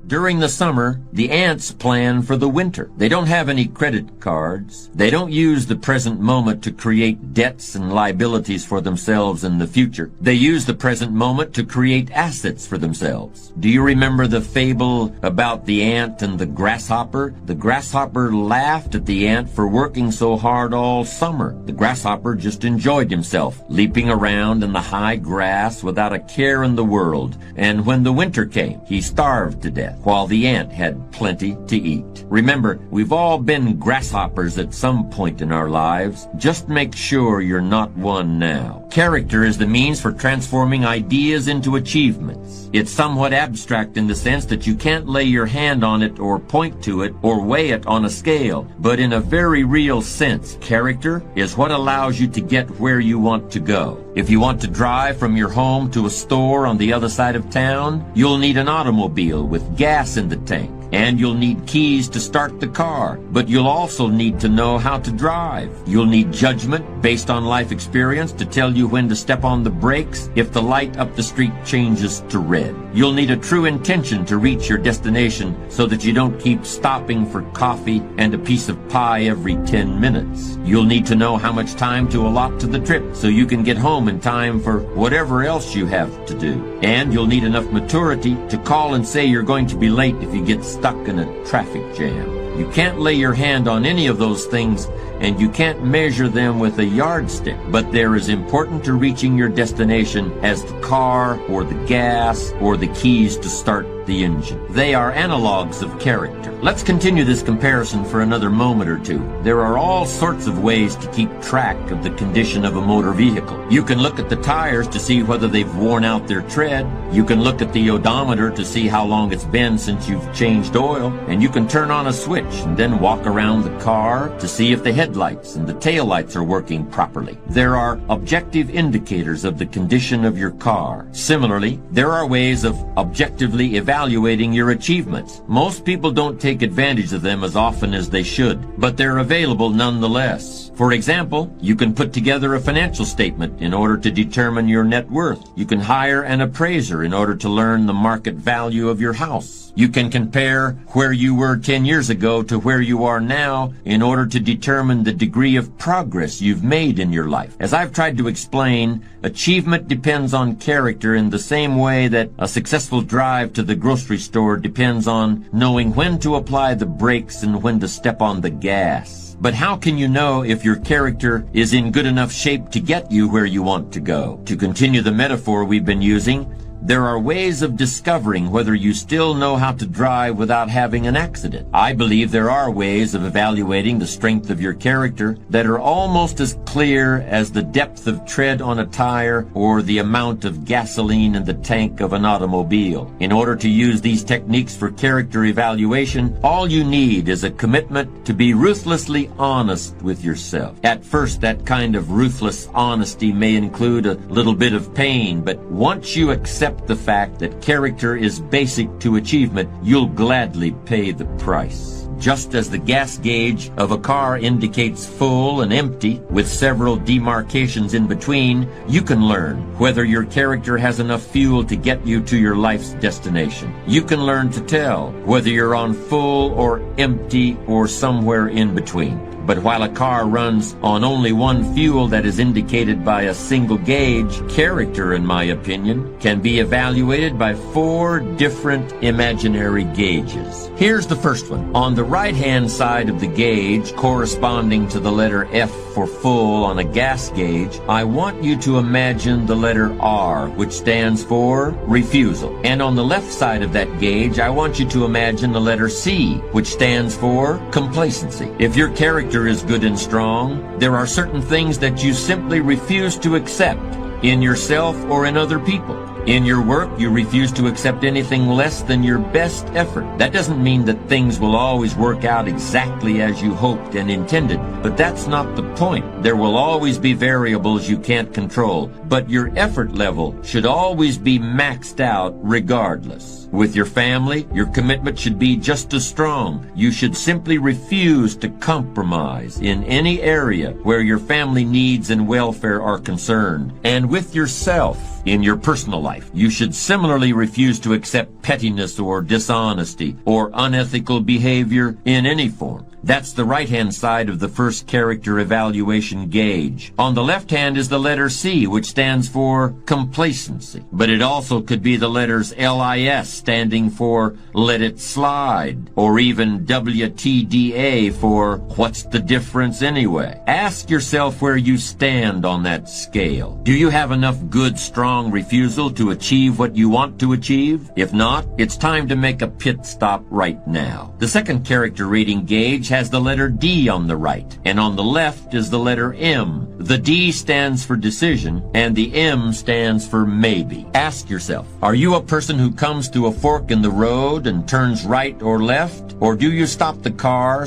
During the summer, the ants plan for the winter. They don't have any credit cards. They don't use the present moment to create debts and liabilities for themselves in the future. They use the present moment to create assets for themselves. Do you remember the fable about the ant and the grasshopper? The grasshopper laughed at the ant for working so hard all summer. The grasshopper just enjoyed himself, leaping around in the high grass without a care in the world. And when the winter came, he starved to death, while the ant had plenty to eat. Remember, we've all been grasshoppers at some point in our lives. Just make sure you're not one now. Character is the means for transforming ideas into achievements. It's somewhat abstract in the sense that you can't lay your hand on it or point to it or weigh it on a scale. But in a very real sense, character is what allows you to get where you want to go. If you want to drive from your home to a store on the other side of town, you'll need an automobile with gas in the tank. And you'll need keys to start the car, but you'll also need to know how to drive. You'll need judgment based on life experience to tell you when to step on the brakes if the light up the street changes to red. You'll need a true intention to reach your destination so that you don't keep stopping for coffee and a piece of pie every 10 minutes. You'll need to know how much time to allot to the trip so you can get home in time for whatever else you have to do. And you'll need enough maturity to call and say you're going to be late if you get stuck in a traffic jam. You can't lay your hand on any of those things, and you can't measure them with a yardstick, but they're as important to reaching your destination as the car or the gas or the keys to start the engine. They are analogs of character. Let's continue this comparison for another moment or two. There are all sorts of ways to keep track of the condition of a motor vehicle. You can look at the tires to see whether they've worn out their tread. You can look at the odometer to see how long it's been since you've changed oil. And you can turn on a switch and then walk around the car to see if the headlights and the taillights are working properly. There are objective indicators of the condition of your car. Similarly, there are ways of objectively evaluating your achievements. Most people don't take advantage of them as often as they should, but they're available nonetheless. For example, you can put together a financial statement in order to determine your net worth. You can hire an appraiser in order to learn the market value of your house. You can compare where you were 10 years ago to where you are now in order to determine the degree of progress you've made in your life. As I've tried to explain, achievement depends on character in the same way that a successful drive to the grocery store depends on knowing when to apply the brakes and when to step on the gas. But how can you know if your character is in good enough shape to get you where you want to go? To continue the metaphor we've been using, there are ways of discovering whether you still know how to drive without having an accident. I believe there are ways of evaluating the strength of your character that are almost as clear as the depth of tread on a tire or the amount of gasoline in the tank of an automobile. In order to use these techniques for character evaluation, all you need is a commitment to be ruthlessly honest with yourself. At first, that kind of ruthless honesty may include a little bit of pain, but once you accept the fact that character is basic to achievement, you'll gladly pay the price. Just as the gas gauge of a car indicates full and empty, with several demarcations in between, you can learn whether your character has enough fuel to get you to your life's destination. You can learn to tell whether you're on full or empty or somewhere in between. But while a car runs on only one fuel that is indicated by a single gauge, character, in my opinion, can be evaluated by 4 different imaginary gauges. Here's the first one. On the right-hand side of the gauge, corresponding to the letter F for full on a gas gauge, I want you to imagine the letter R, which stands for refusal. And on the left side of that gauge, I want you to imagine the letter C, which stands for complacency. If your character is good and strong, there are certain things that you simply refuse to accept in yourself or in other people. In your work, you refuse to accept anything less than your best effort. That doesn't mean that things will always work out exactly as you hoped and intended, but that's not the point. There will always be variables you can't control, but your effort level should always be maxed out regardless. commitments. With your family, your commitment should be just as strong. You should simply refuse to compromise in any area where your family needs and welfare are concerned. And with yourself, in your personal life, you should similarly refuse to accept pettiness or dishonesty or unethical behavior in any form. That's the right-hand side of the first character evaluation gauge. On the left hand is the letter C, which stands for complacency. But it also could be the letters LIS, standing for let it slide, or even WTDA for what's the difference anyway. Ask yourself where you stand on that scale. Do you have enough good, strong refusal to achieve what you want to achieve? If not, it's time to make a pit stop right now. The second character rating gauge has the letter D on the right, and on the left is the letter M. The D stands for decision, and the M stands for maybe. Ask yourself, are you a person who comes to a fork in the road and turns right or left? Or do you stop the car,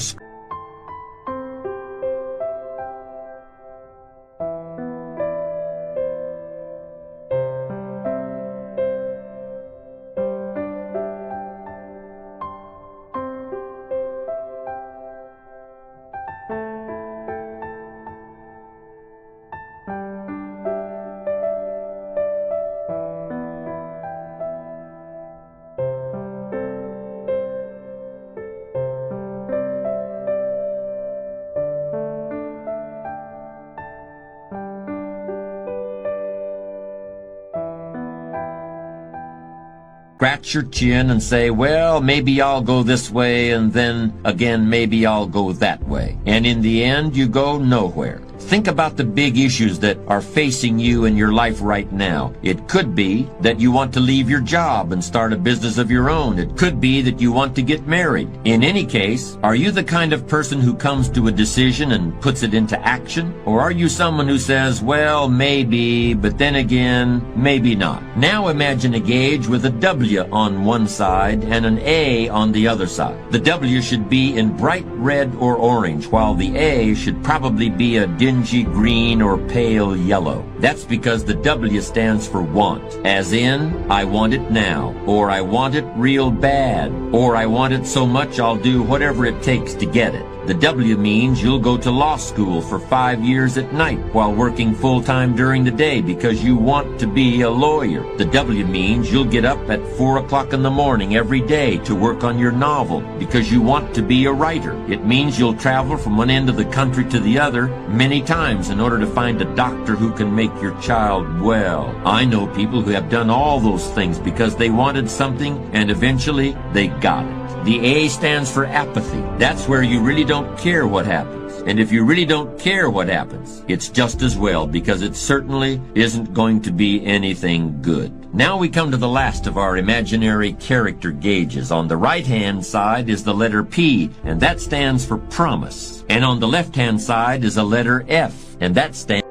scratch your chin and say, well, maybe I'll go this way, and then again, maybe I'll go that way. And in the end, you go nowhere. Think about the big issues that are facing you in your life right now. It could be that you want to leave your job and start a business of your own. It could be that you want to get married. In any case, are you the kind of person who comes to a decision and puts it into action? Or are you someone who says, well, maybe, but then again, maybe not? Now imagine a gauge with a W on one side and an A on the other side. The W should be in bright red or orange, while the A should probably be a dingy green or pale yellow. That's because the W stands for want, as in, I want it now, or I want it real bad, or I want it so much I'll do whatever it takes to get it. The W means you'll go to law school for 5 years at night while working full-time during the day because you want to be a lawyer. The W means you'll get up at 4 o'clock in the morning every day to work on your novel because you want to be a writer. It means you'll travel from one end of the country to the other many times in order to find a doctor who can make your child well. I know people who have done all those things because they wanted something and eventually they got it. The A stands for apathy. That's where you really don't care what happens. And if you really don't care what happens, it's just as well, because it certainly isn't going to be anything good. Now we come to the last of our imaginary character gauges. On the right-hand side is the letter P, and that stands for promise. And on the left-hand side is a letter F, and that stands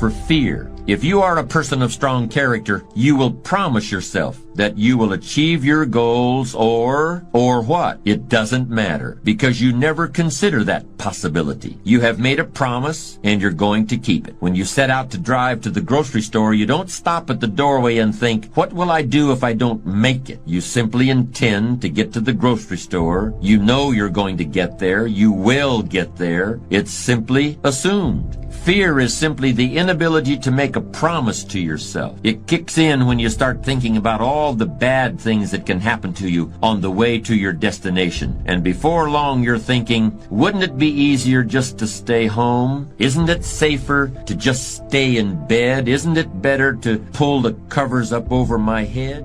for fear. If you are a person of strong character, you will promise yourself that you will achieve your goals or what? It doesn't matter, because you never consider that possibility. You have made a promise and you're going to keep it. When you set out to drive to the grocery store, you don't stop at the doorway and think, what will I do if I don't make it? You simply intend to get to the grocery store. You know you're going to get there. You will get there. It's simply assumed. Fear is simply the inability to make a promise to yourself. It kicks in when you start thinking about all the bad things that can happen to you on the way to your destination. And before long you're thinking, wouldn't it be easier just to stay home? Isn't it safer to just stay in bed? Isn't it better to pull the covers up over my head?